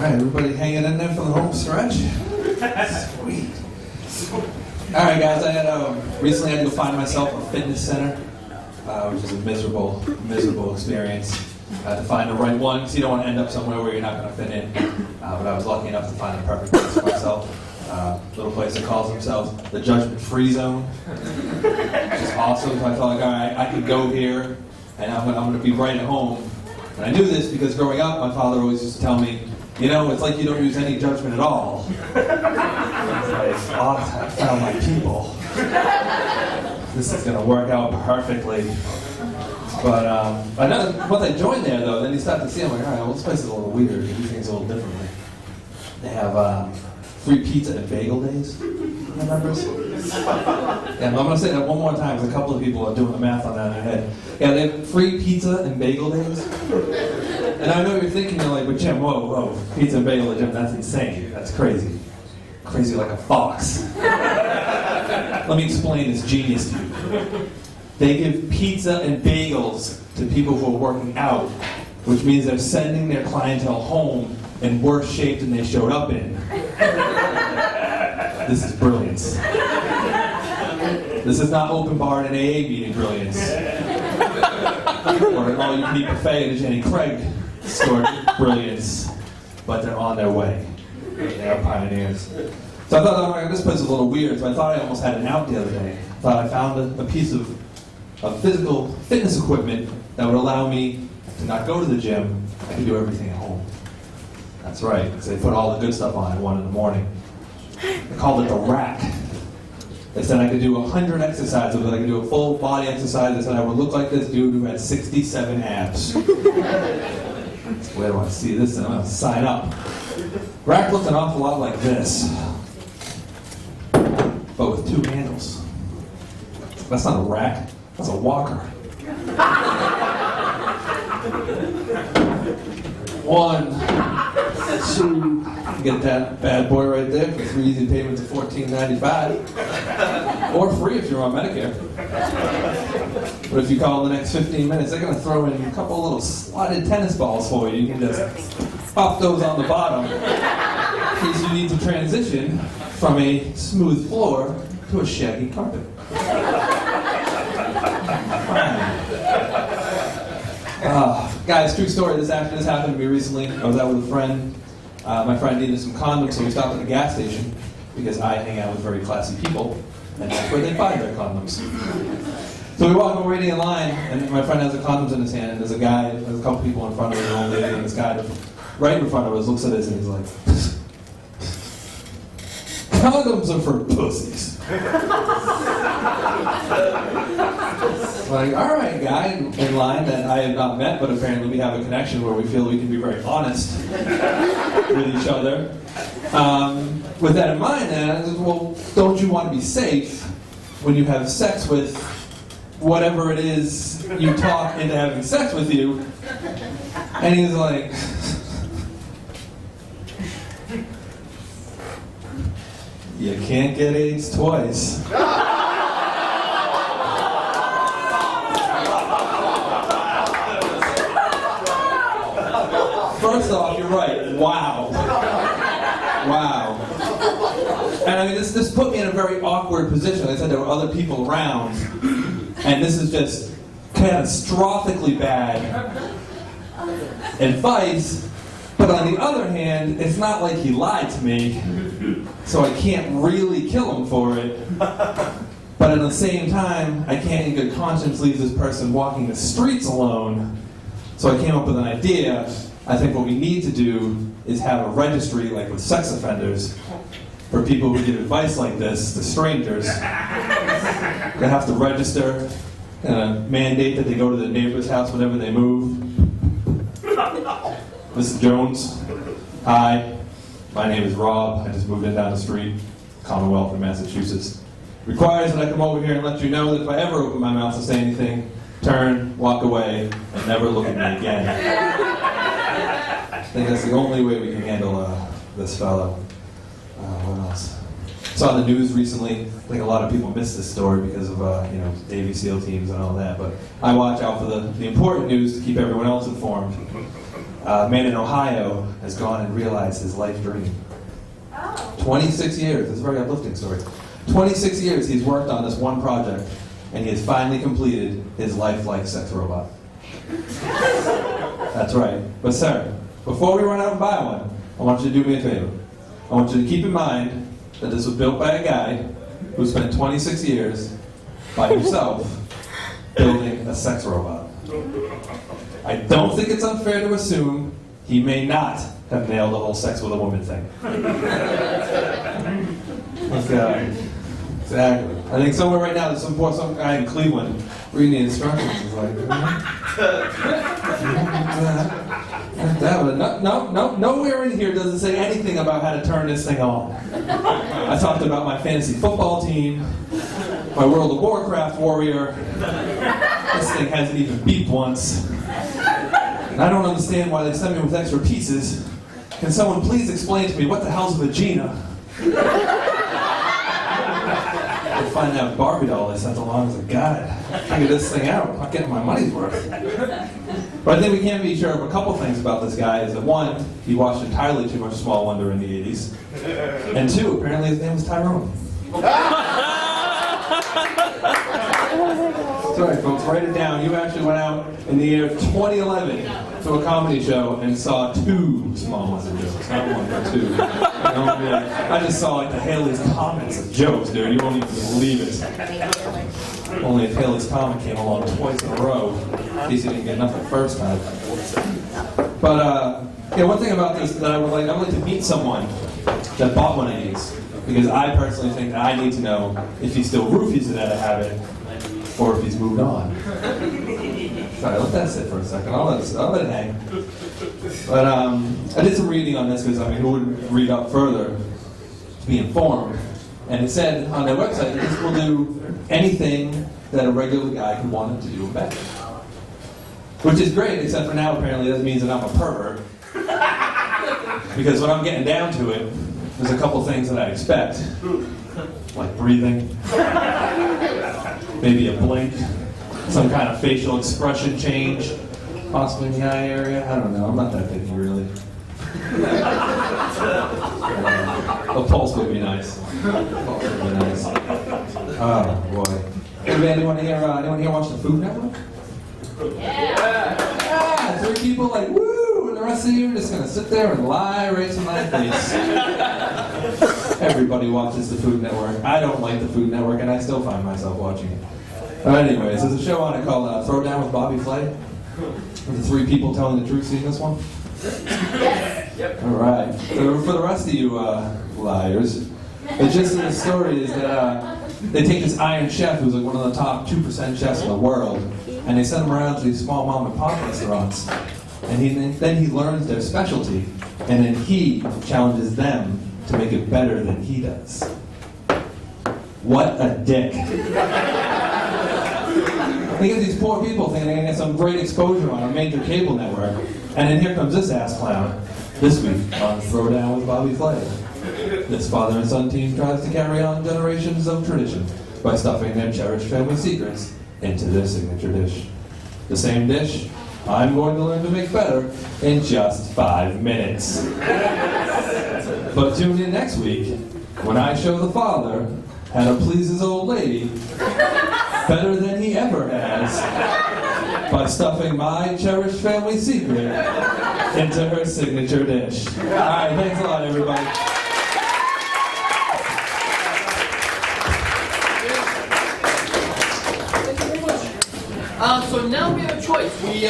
right, everybody hanging in there for the home stretch? Sweet. All right, guys, I recently had to go find myself a fitness center, which is a miserable experience. To find the right one, because you don't want to end up somewhere where you're not going to fit in. But I was lucky enough to find the perfect place for myself. A little place that calls themselves the Judgment Free Zone, which is awesome. So I felt like, all right, I could go here, and I'm going to be right at home. And I knew this because growing up, my father always used to tell me, you know, it's like you don't use any judgment at all. I found my people. This is going to work out perfectly. But once I joined there, though, then you start to see, I'm like, all right, well, this place is a little weird. They do things a little differently. They have free pizza and bagel days. Members? Yeah, I'm going to say that one more time because a couple of people are doing the math on that in their head. Yeah, they have free pizza and bagel days. And I know you're thinking, you're like, but Jim, whoa, pizza and bagel at Jim, that's insane. That's crazy. Crazy like a fox. Let me explain this genius to you. They give pizza and bagels to people who are working out, which means they're sending their clientele home in worse shape than they showed up in. This is brilliance. This is not open bar and AA meeting brilliance. Or an all-you-can-eat buffet at a Jenny Craig store brilliance. But they're on their way. They are pioneers. So I thought, oh my God, this place is a little weird, so I thought I almost had an out the other day. I thought I found a piece of physical fitness equipment that would allow me to not go to the gym. I could do everything at home. That's right, because they put all the good stuff on at 1 in the morning. They called it the rack. They said I could do 100 exercises, but I could do a full body exercise. They said I would look like this dude who had 67 abs. Where do I see this? And I'm going to sign up. Rack looks an awful lot like this, but with 2 handles. That's not a rack, that's a walker. 1, 2, get that bad boy right there for 3 easy payments of $14.95. Or free if you're on Medicare. But if you call in the next 15 minutes, they're going to throw in a couple little slotted tennis balls for you. You can just pop those on the bottom in case you need to transition from a smooth floor to a shaggy carpet. Guys, true story. This happened to me recently. I was out with a friend. My friend needed some condoms, so we stopped at a gas station because I hang out with very classy people, and that's where they buy their condoms. So we walk, we're waiting in line, and my friend has the condoms in his hand, and there's a couple people in front of him, an old lady, and this guy right in front of us looks at us and he's like, condoms are for pussies. Like, all right, guy in line that I have not met, but apparently we have a connection where we feel we can be very honest with each other. With that in mind, then, I said, well, don't you want to be safe when you have sex with whatever it is you talk into having sex with you? And he was like, you can't get AIDS twice. First off, you're right. Wow. And I mean, this put me in a very awkward position. I said there were other people around, and this is just catastrophically bad advice. But on the other hand, it's not like he lied to me, so I can't really kill him for it. But at the same time, I can't in good conscience leave this person walking the streets alone. So I came up with an idea. I think what we need to do is have a registry, like with sex offenders, for people who give advice like this to strangers. They have to register, and mandate that they go to the neighbor's house whenever they move. Mrs. Jones, hi, my name is Rob. I just moved in down the street, Commonwealth in Massachusetts. Requires that I come over here and let you know that if I ever open my mouth to say anything, turn, walk away, and never look at me again. I think that's the only way we can handle this fellow. What else? Saw the news recently. I think a lot of people miss this story because of Navy SEAL teams and all that. But I watch out for the important news to keep everyone else informed. A man in Ohio has gone and realized his life dream. 26 years. This is a very uplifting story. 26 years he's worked on this one project, and he has finally completed his lifelike sex robot. That's right. But sir, before we run out and buy one, I want you to do me a favor. I want you to keep in mind that this was built by a guy who spent 26 years by himself building a sex robot. I don't think it's unfair to assume he may not have nailed the whole sex with a woman thing. Exactly. I think somewhere right now there's some guy in Cleveland reading the instructions. He's like, nowhere in here does it say anything about how to turn this thing on. I talked about my fantasy football team, my World of Warcraft warrior. This thing hasn't even beeped once. And I don't understand why they sent me with extra pieces. Can someone please explain to me what the hell's a vagina? I'll find that Barbie doll they sent along as a guide. Figure this thing out. I'm not getting my money's worth. But I think we can be sure of a couple things about this guy. Is that one, he watched entirely too much Small Wonder in the 80s. And two, apparently his name was Tyrone. That's right, folks, write it down. You actually went out in the year 2011 to a comedy show and saw 2 Small Wonder jokes. Not 1, but 2. I just saw like the Haley's Comments of jokes, dude. You won't even believe it. Only if Haley's Comment came along twice in a row, in case you didn't get enough the first time. But one thing about this that I would like to meet someone that bought one of these, because I personally think that I need to know if he still roofies it out of habit, or if he's moved on. Sorry, let that sit for a second. I'll let it hang. But I did some reading on this because who would read up further to be informed? And it said on their website that this will do anything that a regular guy could want it to do in bed. Which is great, except for now apparently that means that I'm a pervert. Because when I'm getting down to it, there's a couple things that I expect. Like breathing. Maybe a blink, some kind of facial expression change, possibly in the eye area. I don't know. I'm not that picky, really. A pulse would be nice. Oh boy. Hey, anyone here watch the Food Network? Yeah. 3 people like woo, and the rest of you are just gonna sit there and lie right to my face. Everybody watches the Food Network. I don't like the Food Network, and I still find myself watching it. Anyways, there's a show on it called Throwdown with Bobby Flay. The 3 people telling the truth. Seen this one? Yep. All right. So for the rest of you liars, the gist of the story is that they take this Iron Chef, who's like one of the top 2% chefs in the world, and they send him around to these small mom and pop restaurants, and then he learns their specialty, and then he challenges them to make it better than he does. What a dick. They get these poor people thinking they're going to get some great exposure on a major cable network, and then here comes this ass clown this week on Throwdown with Bobby Flay. This father and son team tries to carry on generations of tradition by stuffing their cherished family secrets into their signature dish. The same dish I'm going to learn to make better in just 5 minutes. But tune in next week when I show the father how to please his old lady better than he ever has by stuffing my cherished family secret into her signature dish. All right, thanks a lot, everybody. So now we have a choice. We